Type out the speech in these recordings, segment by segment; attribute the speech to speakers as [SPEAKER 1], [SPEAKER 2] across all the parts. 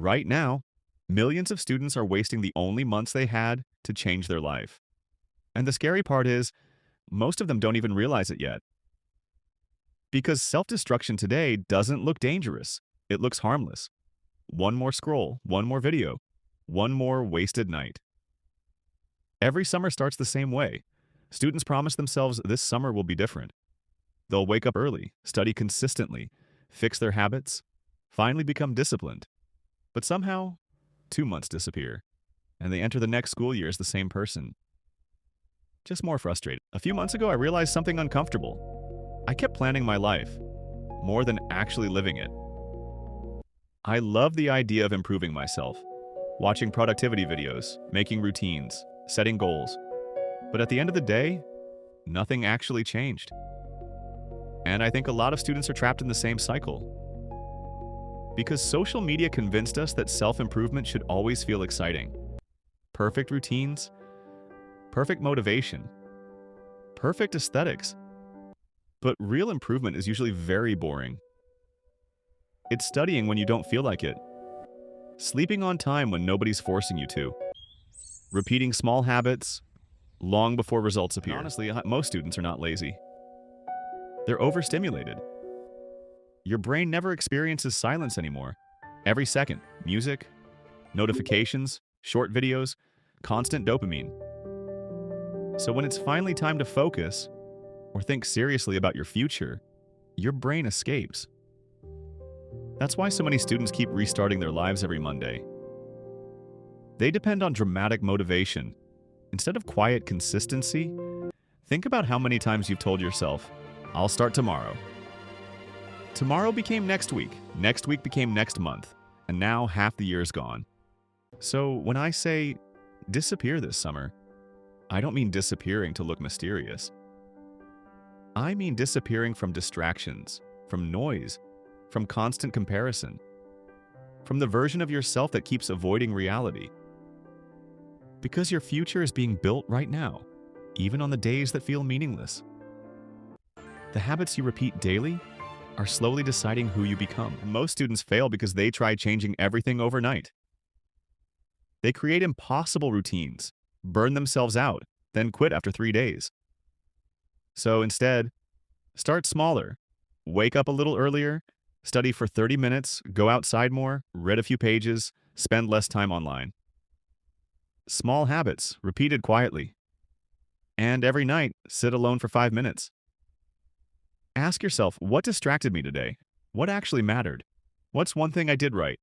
[SPEAKER 1] Right now, millions of students are wasting the only months they had to change their life. And the scary part is, most of them don't even realize it yet. Because self-destruction today doesn't look dangerous. It looks harmless. One more scroll, one more video, one more wasted night. Every summer starts the same way. Students promise themselves this summer will be different. They'll wake up early, study consistently, fix their habits, finally become disciplined. But somehow, 2 months disappear, and they enter the next school year as the same person, just more frustrated. A few months ago, I realized something uncomfortable. I kept planning my life, more than actually living it. I love the idea of improving myself, watching productivity videos, making routines, setting goals. But at the end of the day, nothing actually changed. And I think a lot of students are trapped in the same cycle. Because social media convinced us that self-improvement should always feel exciting. Perfect routines, perfect motivation, perfect aesthetics. But real improvement is usually very boring. It's studying when you don't feel like it, sleeping on time when nobody's forcing you to, repeating small habits long before results appear. And honestly, most students are not lazy. They're overstimulated. Your brain never experiences silence anymore. Every second, music, notifications, short videos, constant dopamine. So when it's finally time to focus or think seriously about your future, your brain escapes. That's why so many students keep restarting their lives every Monday. They depend on dramatic motivation. Instead of quiet consistency, think about how many times you've told yourself, "I'll start tomorrow." Tomorrow became next week became next month, and now half the year's gone. So when I say disappear this summer, I don't mean disappearing to look mysterious. I mean disappearing from distractions, from noise, from constant comparison, from the version of yourself that keeps avoiding reality. Because your future is being built right now, even on the days that feel meaningless. The habits you repeat daily are slowly deciding who you become. And most students fail because they try changing everything overnight. They create impossible routines, burn themselves out, then quit after 3 days. So instead, start smaller, wake up a little earlier, study for 30 minutes, go outside more, read a few pages, spend less time online. Small habits, repeated quietly. And every night, sit alone for 5 minutes. Ask yourself, what distracted me today? What actually mattered? What's one thing I did right?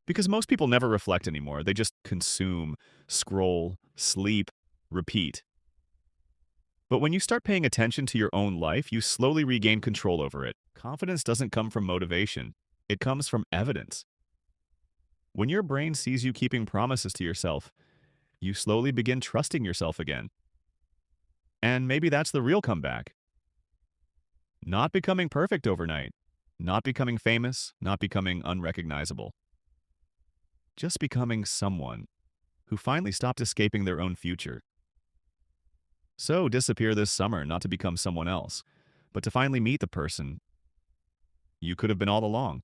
[SPEAKER 1] Because most people never reflect anymore. They just consume, scroll, sleep, repeat. But when you start paying attention to your own life, you slowly regain control over it. Confidence doesn't come from motivation. It comes from evidence. When your brain sees you keeping promises to yourself, you slowly begin trusting yourself again. And maybe that's the real comeback. Not becoming perfect overnight, not becoming famous, not becoming unrecognizable. Just becoming someone who finally stopped escaping their own future. So disappear this summer not to become someone else, but to finally meet the person you could have been all along.